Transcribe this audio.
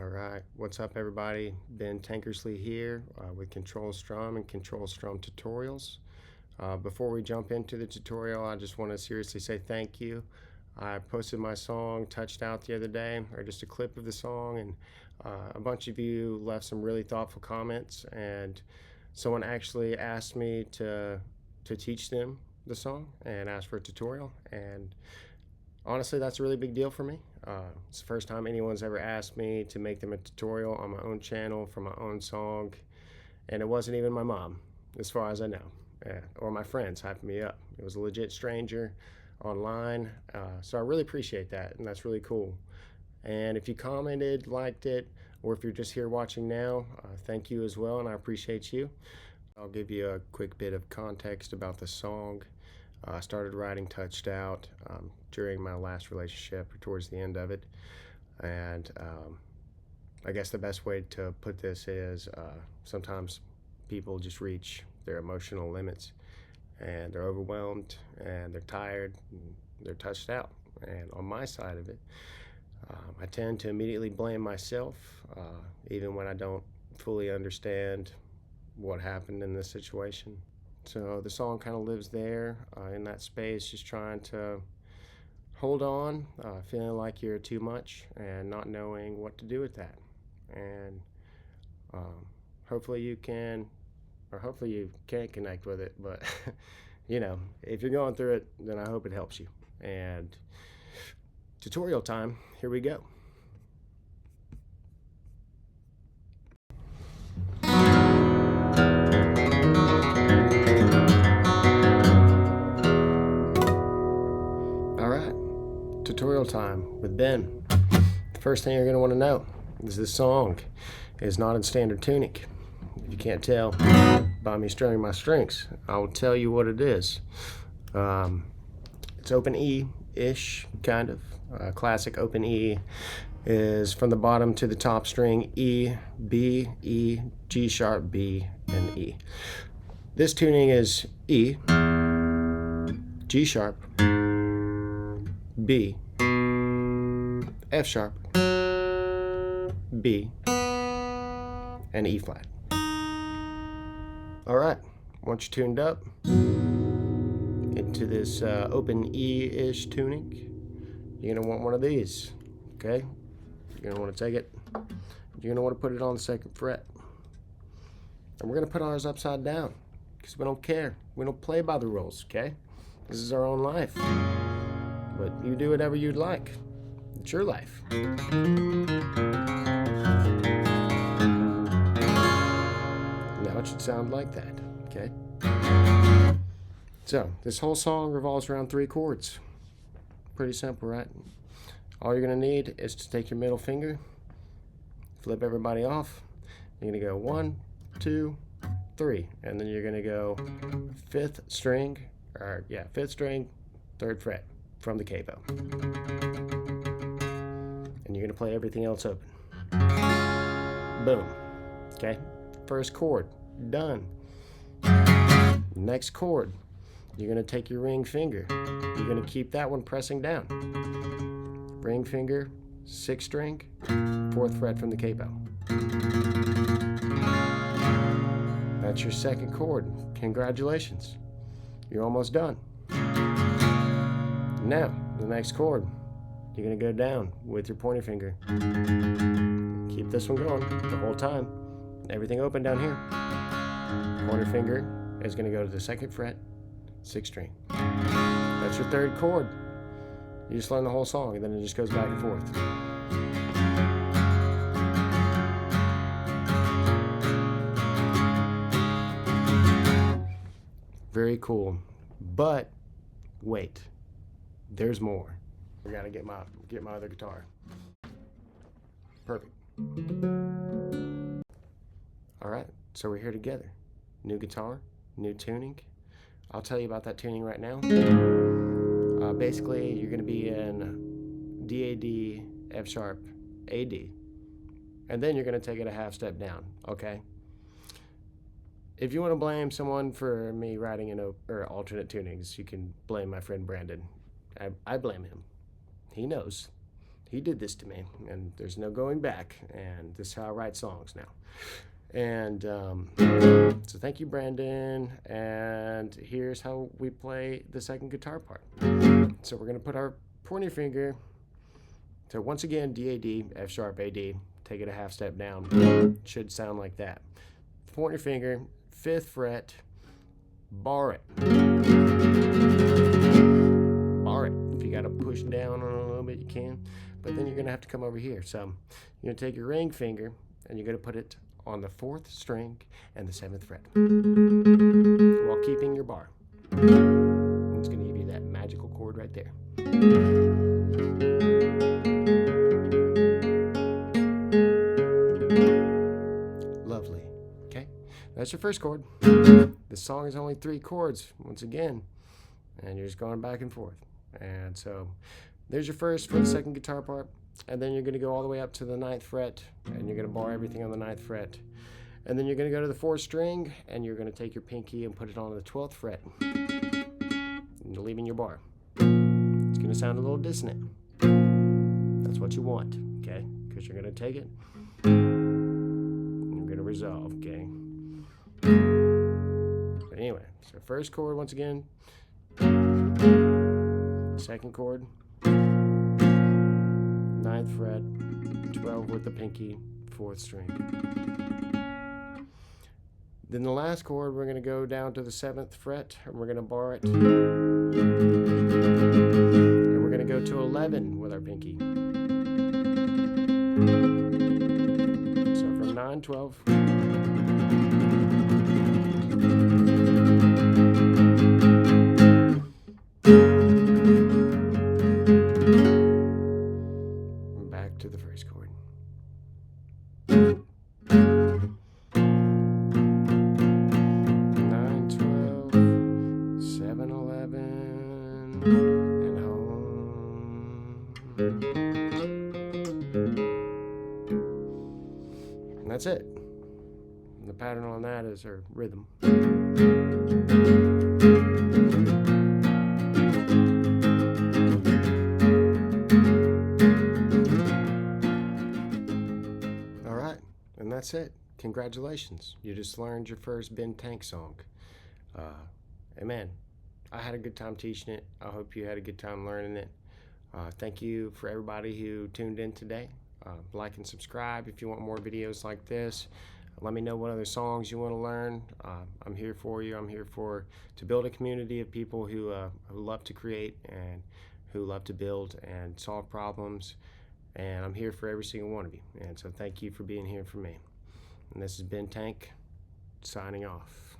All right, what's up everybody? Ben Tankersley here with CtrlStrum and CtrlStrum tutorials. Before we jump into the tutorial, I just want to seriously say thank you. I posted my song Touched Out the other day, or just a clip of the song, and a bunch of you left some really thoughtful comments, and someone actually asked me to teach them the song and asked for a tutorial, and honestly, that's a really big deal for me. It's the first time anyone's ever asked me to make them a tutorial on my own channel for my own song, and it wasn't even my mom, as far as I know, or my friends hyping me up. It was a legit stranger online, so I really appreciate that, and that's really cool. And if you commented, liked it, or if you're just here watching now, thank you as well, and I appreciate you. I'll give you a quick bit of context about the song. I started writing Touched Out during my last relationship, or towards the end of it, and I guess the best way to put this is sometimes people just reach their emotional limits and they're overwhelmed and they're tired and they're touched out. And on my side of it, I tend to immediately blame myself, even when I don't fully understand what happened in this situation. So the song kind of lives there in that space, just trying to hold on, feeling like you're too much and not knowing what to do with that. And hopefully you can, or hopefully you can't connect with it, but you know, if you're going through it, then I hope it helps you. And tutorial time, here we go. Tutorial time with Ben. The first thing you're going to want to know is this song is not in standard tuning. If you can't tell by me strumming my strings, I will tell you what it is. It's open E-ish, kind of. Classic open E is from the bottom to the top string E, B, E, G sharp, B, and E. This tuning is E, G sharp, B, F sharp, B, and E flat. All right, once you're tuned up into this open E-ish tuning, you're gonna want one of these, okay? You're gonna want to take it, you're gonna want to put it on the second fret. And we're gonna put ours upside down, because we don't care. We don't play by the rules, okay? This is our own life. But you do whatever you'd like. It's your life. Now it should sound like that, okay? So, this whole song revolves around 3 chords. Pretty simple, right? All you're gonna need is to take your middle finger, flip everybody off. You're gonna go 1, 2, 3, and then you're gonna go 5th string, 3rd fret from the capo. And you're gonna play everything else open. Boom. Okay? First chord, done. Next chord, you're gonna take your ring finger. You're gonna keep that one pressing down. Ring finger, 6th string, 4th fret from the capo. That's your second chord. Congratulations. You're almost done. Now, the next chord, you're going to go down with your pointer finger. Keep this one going the whole time. Everything open down here. Pointer finger is going to go to the 2nd fret, 6th string. That's your 3rd chord. You just learn the whole song, and then it just goes back and forth. Very cool. But wait. There's more. We gotta get my other guitar. Perfect. All right, so we're here together. New guitar, new tuning. I'll tell you about that tuning right now. Basically, you're gonna be in D-A-D, F sharp, A-D, and then you're gonna take it a half step down, okay? If you want to blame someone for me writing alternate tunings, you can blame my friend Brandon. I blame him. He knows. he did this to me, and there's no going back, and this is how I write songs now. And so thank you, Brandon, and here's how we play the second guitar part. So we're going to put our pointer finger, so once again, D, A, D, F sharp, A, D, take it a half step down. It should sound like that. Pointer finger, 5th fret, bar it. Bar it. If you got to push down on it a little bit, you can, but then you're going to have to come over here. So you're going to take your ring finger, and you're going to put it on the 4th string and the 7th fret while keeping your bar. It's going to give you that magical chord right there. Lovely. Okay, that's your first chord. This song is only 3 chords once again, and you're just going back and forth. And so there's your first for the second guitar part. And then you're going to go all the way up to the 9th fret, and you're going to bar everything on the 9th fret. And then you're going to go to the 4th string, and you're going to take your pinky and put it on the 12th fret, and you're leaving your bar. It's going to sound a little dissonant. That's what you want, okay? Because you're going to take it, and you're going to resolve, okay? But anyway, so first chord once again, second chord, 9th fret, 12 with the pinky, 4th string. Then the last chord, we're going to go down to the 7th fret, and we're going to bar it. And we're going to go to 11 with our pinky. So from 9, 12. To the first chord. 9, 12, 7, 11, and home. And that's it. And the pattern on that is our rhythm. And that's it. Congratulations. You just learned your first Ben Tank song. Hey man, I had a good time teaching it. I hope you had a good time learning it. Thank you for everybody who tuned in today. Like and subscribe if you want more videos like this. Let me know what other songs you want to learn. I'm here for you. I'm here to build a community of people who love to create and who love to build and solve problems. And I'm here for every single one of you. And so thank you for being here for me. And this has been Tank, signing off.